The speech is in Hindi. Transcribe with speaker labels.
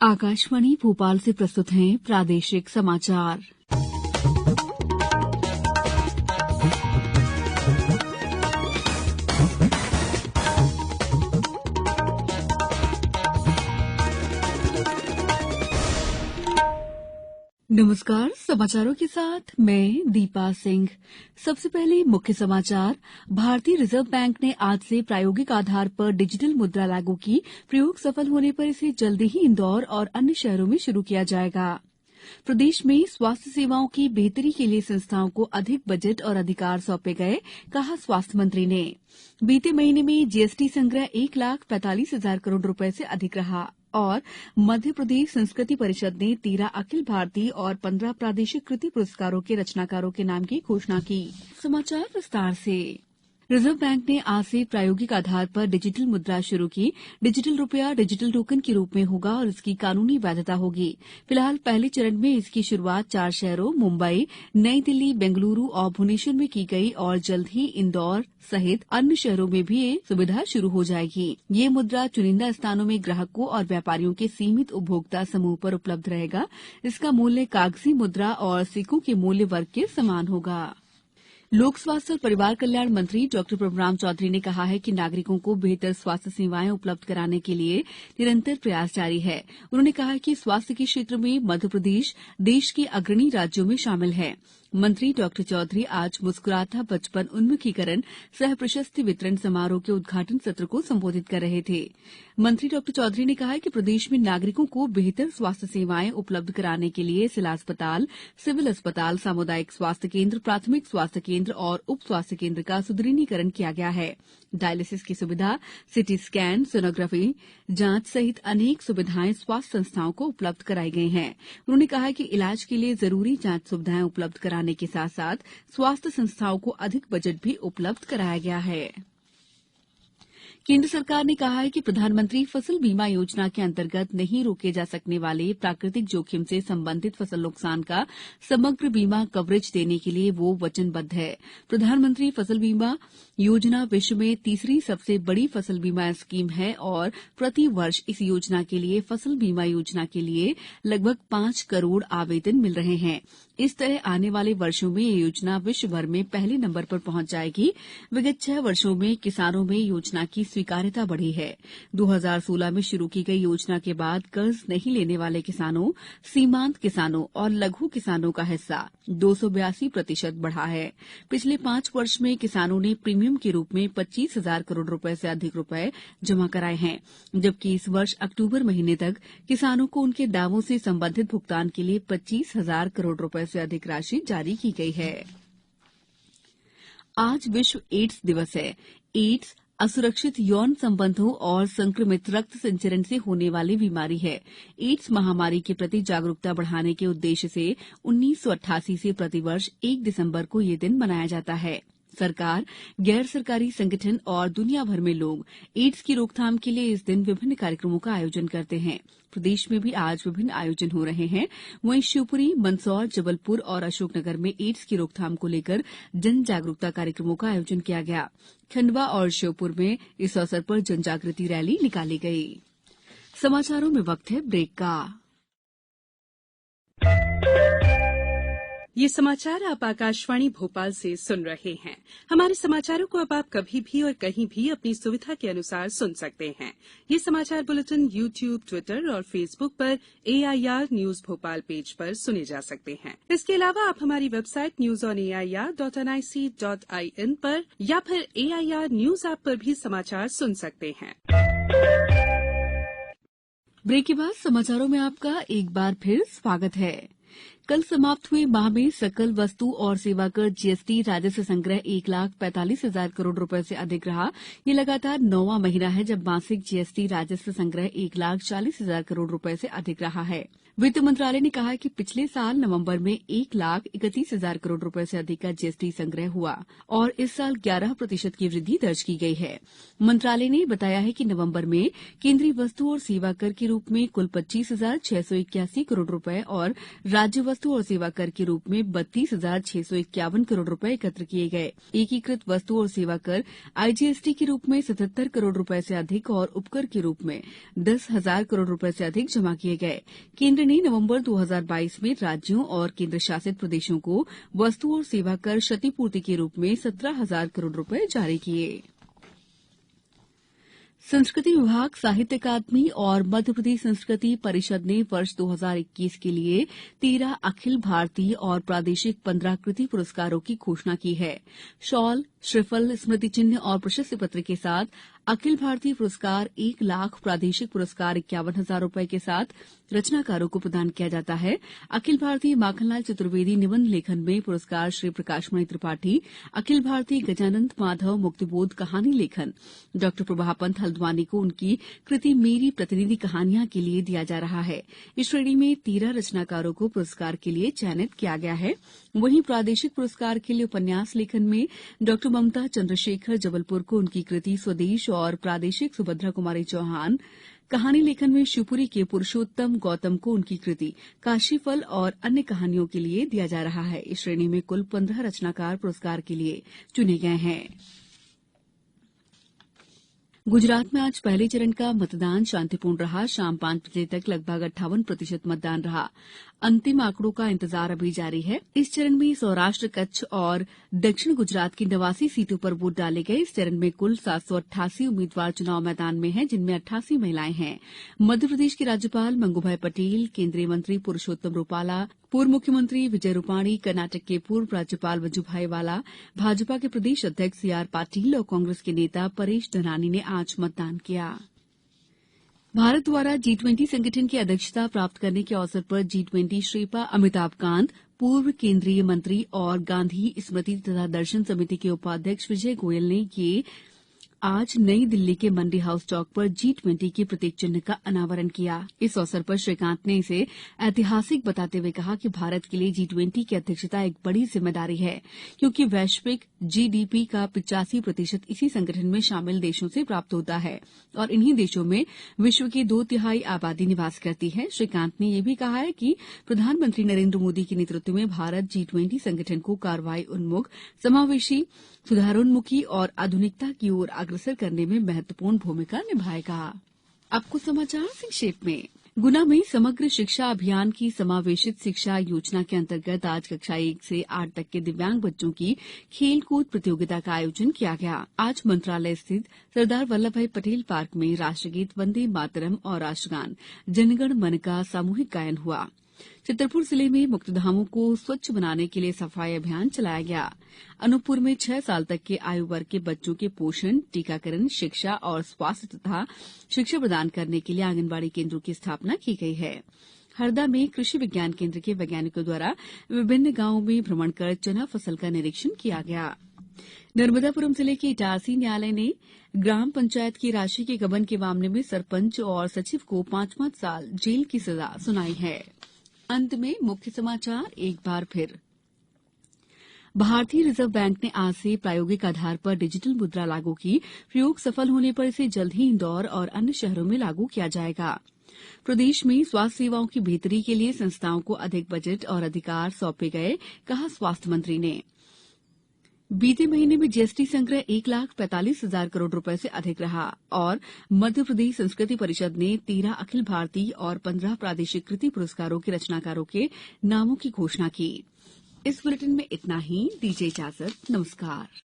Speaker 1: आकाशवाणी भोपाल से प्रस्तुत हैं प्रादेशिक समाचार। नमस्कार, समाचारों के साथ मैं दीपा सिंह। सबसे पहले मुख्य समाचार। भारतीय रिजर्व बैंक ने आज से प्रायोगिक आधार पर डिजिटल मुद्रा लागू की। प्रयोग सफल होने पर इसे जल्दी ही इंदौर और अन्य शहरों में शुरू किया जाएगा। प्रदेश में स्वास्थ्य सेवाओं की बेहतरी के लिए संस्थाओं को अधिक बजट और अधिकार सौंपे गए, कहा स्वास्थ्य मंत्री ने। बीते महीने में जीएसटी संग्रह 1,45,000 करोड़ रुपए से अधिक रहा और मध्य प्रदेश संस्कृति परिषद ने 13 अखिल भारतीय और 15 प्रादेशिक कृति पुरस्कारों के रचनाकारों के नाम की घोषणा की। समाचार विस्तार से। रिजर्व बैंक ने आज से प्रायोगिक आधार पर डिजिटल मुद्रा शुरू की। डिजिटल रुपया डिजिटल टोकन के रूप में होगा और इसकी कानूनी वैधता होगी। फिलहाल पहले चरण में इसकी शुरुआत 4 शहरों मुंबई, नई दिल्ली, बेंगलुरु और भुवनेश्वर में की गई और जल्द ही इंदौर सहित अन्य शहरों में भी ये सुविधा शुरू हो जाएगी। ये मुद्रा चुनिंदा स्थानों में ग्राहकों और व्यापारियों के सीमित उपभोक्ता समूह पर उपलब्ध रहेगा। इसका मूल्य कागजी मुद्रा और सिक्कों के मूल्य वर्ग के समान होगा। लोक स्वास्थ्य और परिवार कल्याण मंत्री डॉ प्रभुराम चौधरी ने कहा है कि नागरिकों को बेहतर स्वास्थ्य सेवाएं उपलब्ध कराने के लिए निरंतर प्रयास जारी है। उन्होंने कहा कि स्वास्थ्य के क्षेत्र में मध्यप्रदेश देश के अग्रणी राज्यों में शामिल है। मंत्री डॉ चौधरी आज मुस्कुराता बचपन उन्मुखीकरण सह प्रशस्ति वितरण समारोह के उद्घाटन सत्र को संबोधित कर रहे थे। मंत्री डॉ चौधरी ने कहा कि प्रदेश में नागरिकों को बेहतर स्वास्थ्य सेवाएं उपलब्ध कराने के लिए जिला अस्पताल, सिविल अस्पताल, सामुदायिक स्वास्थ्य केंद्र, प्राथमिक स्वास्थ्य केंद्र और उप स्वास्थ्य केंद्र का सुदृढ़ीकरण किया गया है। डायलिसिस की सुविधा, सिटी स्कैन, सोनोग्राफी जांच सहित अनेक सुविधाएं स्वास्थ्य संस्थाओं को उपलब्ध कराई गई हैं। उन्होंने कहा कि इलाज के लिए जरूरी जांच सुविधाएं उपलब्ध कराने के साथ साथ स्वास्थ्य संस्थाओं को अधिक बजट भी उपलब्ध कराया गया है। केंद्र सरकार ने कहा है कि प्रधानमंत्री फसल बीमा योजना के अंतर्गत नहीं रोके जा सकने वाले प्राकृतिक जोखिम से संबंधित फसल नुकसान का समग्र बीमा कवरेज देने के लिए वो वचनबद्ध है। प्रधानमंत्री फसल बीमा योजना विश्व में तीसरी सबसे बड़ी फसल बीमा स्कीम है और प्रति वर्ष इस योजना के लिए फसल बीमा योजना के लिए लगभग 5 करोड़ आवेदन मिल रहे हैं। इस तरह आने वाले वर्षों में ये योजना विश्व भर में पहले नंबर पर पहुंच जाएगी। विगत 6 वर्षों में किसानों में योजना की स्वीकार्यता बढ़ी है। 2016 में शुरू की गई योजना के बाद कर्ज नहीं लेने वाले किसानों, सीमांत किसानों और लघु किसानों का हिस्सा 282% बढ़ा है। पिछले 5 वर्ष में किसानों ने प्रीमियम के रूप में 25,000 करोड़ रुपए से अधिक रुपए जमा कराए हैं, जबकि इस वर्ष अक्टूबर महीने तक किसानों को उनके दावों से संबंधित भुगतान के लिए 25,000 करोड़ रुपए से अधिक राशि जारी की गई है। आज विश्व एड्स दिवस है। एड्स असुरक्षित यौन संबंधों और संक्रमित रक्त संचरण से होने वाली बीमारी है। एड्स महामारी के प्रति जागरूकता बढ़ाने के उद्देश्य से 1988 से प्रतिवर्ष 1 दिसंबर को ये दिन मनाया जाता है। सरकार, गैर सरकारी संगठन और दुनिया भर में लोग एड्स की रोकथाम के लिए इस दिन विभिन्न कार्यक्रमों का आयोजन करते हैं। प्रदेश में भी आज विभिन्न आयोजन हो रहे हैं। वहीं शिवपुरी, मंदसौर, जबलपुर और अशोकनगर में एड्स की रोकथाम को लेकर जन जागरूकता कार्यक्रमों का आयोजन किया गया। खंडवा और श्योपुर में इस अवसर पर जन जागृति रैली निकाली गई। समाचारों में वक्त है ब्रेक का।
Speaker 2: ये समाचार आप आकाशवाणी भोपाल से सुन रहे हैं। हमारे समाचारों को अब आप कभी भी और कहीं भी अपनी सुविधा के अनुसार सुन सकते हैं। ये समाचार बुलेटिन YouTube, ट्विटर और फेसबुक पर AIR न्यूज भोपाल पेज पर सुने जा सकते हैं। इसके अलावा आप हमारी वेबसाइट newsonair.nic.in पर या फिर AIR न्यूज ऐप पर भी समाचार सुन सकते हैं।
Speaker 1: ब्रेक के बाद समाचारों में आपका एक बार फिर स्वागत है। कल समाप्त हुए माह में सकल वस्तु और सेवा कर जीएसटी राजस्व संग्रह 1,45,000 करोड़ रुपए से अधिक रहा। ये लगातार 9वां महीना है जब मासिक जीएसटी राजस्व संग्रह 1,40,000 करोड़ रुपए से अधिक रहा है। वित्त मंत्रालय ने कहा है कि पिछले साल नवंबर में 1,31,000 करोड़ रुपए से अधिक का जीएसटी संग्रह हुआ और इस साल 11% की वृद्धि दर्ज की गई है। मंत्रालय ने बताया है कि नवंबर में केंद्रीय वस्तु और सेवा कर के रूप में कुल 25,681 करोड़ रुपए और राज्य वस्तु और सेवा कर के रूप में 32,651 करोड़ रुपए एकत्र किए गए। एकीकृत वस्तु और सेवा कर आईजीएसटी के रूप में 77 करोड़ रुपए से अधिक और उपकर के रूप में 10,000 करोड़ रुपए से अधिक जमा किए गए। केंद्र ने नवंबर 2022 में राज्यों और केंद्र शासित प्रदेशों को वस्तु और सेवा कर क्षतिपूर्ति के रूप में 17,000 करोड़ रुपए जारी किए। संस्कृति विभाग, साहित्य अकादमी और मध्यप्रदेश संस्कृति परिषद ने वर्ष 2021 के लिए 13 अखिल भारतीय और प्रादेशिक 15 कृति पुरस्कारों की घोषणा की है। शॉल, श्रीफल, स्मृति चिन्ह और प्रशस्ति पत्र के साथ अखिल भारतीय पुरस्कार 1 लाख, प्रादेशिक पुरस्कार 51,000 रुपए के साथ रचनाकारों को प्रदान किया जाता है। अखिल भारतीय माखनलाल चतुर्वेदी निबंध लेखन में पुरस्कार श्री प्रकाशमणि त्रिपाठी, अखिल भारतीय गजानंद माधव मुक्तिबोध कहानी लेखन डॉ प्रभापंत हल्द्वानी को उनकी कृति मेरी प्रतिनिधि कहानियां के लिए दिया जा रहा है। इस श्रेणी में 13 रचनाकारों को पुरस्कार के लिए चयनित किया गया है। वहीं प्रादेशिक पुरस्कार के लिए उपन्यास लेखन में डॉ ममता चंद्रशेखर जबलपुर को उनकी कृति स्वदेश और प्रादेशिक सुभद्रा कुमारी चौहान, कहानी लेखन में शिवपुरी के पुरुषोत्तम गौतम को उनकी कृति काशीफल और अन्य कहानियों के लिए दिया जा रहा है। इस श्रेणी में कुल 15 रचनाकार पुरस्कार के लिए चुने गए हैं। गुजरात में आज पहले चरण का मतदान शांतिपूर्ण रहा। शाम 5 बजे तक लगभग 58% मतदान रहा। अंतिम आंकड़ों का इंतजार अभी जारी है। इस चरण में सौराष्ट्र, कच्छ और दक्षिण गुजरात की 89 सीटों पर वोट डाले गए। इस चरण में कुल 788 उम्मीदवार चुनाव मैदान में हैं, जिनमें 88 महिलाएं हैं। मध्यप्रदेश के राज्यपाल मंगूभाई पटेल, केंद्रीय मंत्री पुरुषोत्तम रूपाला, पूर्व मुख्यमंत्री विजय रूपाणी, कर्नाटक के पूर्व राज्यपाल वजुभाई वाला, भाजपा के प्रदेश अध्यक्ष सीआर पाटिल और कांग्रेस के नेता परेश धनानी ने आज मतदान किया। भारत द्वारा G20 संगठन की अध्यक्षता प्राप्त करने के अवसर पर G20 शेर्पा अमिताभ कांत, पूर्व केंद्रीय मंत्री और गांधी स्मृति तथा दर्शन समिति के उपाध्यक्ष विजय गोयल ने आज नई दिल्ली के मंडी हाउस चौक पर G20 के प्रतीक चिन्ह का अनावरण किया। इस अवसर पर श्री कांत ने इसे ऐतिहासिक बताते हुए कहा कि भारत के लिए G20 की अध्यक्षता एक बड़ी जिम्मेदारी है, क्योंकि वैश्विक जीडीपी का 85% इसी संगठन में शामिल देशों से प्राप्त होता है और इन्हीं देशों में विश्व की 2/3 आबादी निवास करती है। श्री कांत ने यह भी कहा है कि प्रधानमंत्री नरेंद्र मोदी के नेतृत्व में भारत G20 संगठन को कार्रवाई उन्मुख, समावेशी, सुधारोन्मुखी और आधुनिकता की ओर अग्रसर करने में महत्वपूर्ण भूमिका निभाएगा। अब कुछ समाचार संक्षेप में। गुना में समग्र शिक्षा अभियान की समावेशित शिक्षा योजना के अंतर्गत आज कक्षा 1 से 8 तक के दिव्यांग बच्चों की खेल कूद प्रतियोगिता का आयोजन किया गया। आज मंत्रालय स्थित सरदार वल्लभ भाई पटेल पार्क में राष्ट्रगीत वंदे मातरम और राष्ट्रगान जनगण मन का सामूहिक गायन हुआ। छतरपुर जिले में मुक्तिधामों को स्वच्छ बनाने के लिए सफाई अभियान चलाया गया। अनूपपुर में 6 साल तक के आयु वर्ग के बच्चों के पोषण, टीकाकरण, शिक्षा और स्वास्थ्य तथा शिक्षा प्रदान करने के लिए आंगनबाड़ी केंद्रों की स्थापना की गई है। हरदा में कृषि विज्ञान केंद्र के वैज्ञानिकों द्वारा विभिन्न गांवों में भ्रमण कर चना फसल का निरीक्षण किया गया। नर्मदापुरम जिले के इटारसी न्यायालय ने ग्राम पंचायत की राशि के गबन के मामले में सरपंच और सचिव को 5-5 साल जेल की सजा सुनाई है। अंत में मुख्य समाचार एक बार फिर। भारतीय रिजर्व बैंक ने आज से प्रायोगिक आधार पर डिजिटल मुद्रा लागू की। प्रयोग सफल होने पर इसे जल्द ही इंदौर और अन्य शहरों में लागू किया जाएगा। प्रदेश में स्वास्थ्य सेवाओं की बेहतरी के लिए संस्थाओं को अधिक बजट और अधिकार सौंपे गए, कहा स्वास्थ्य मंत्री ने। बीते महीने में जीएसटी संग्रह 1,45,000 करोड़ रुपए से अधिक रहा और मध्यप्रदेश संस्कृति परिषद ने 13 अखिल भारतीय और 15 प्रादेशिक कृति पुरस्कारों के रचनाकारों के नामों की घोषणा की। इस बुलेटिन में इतना ही। दीजिए इजाजत। नमस्कार।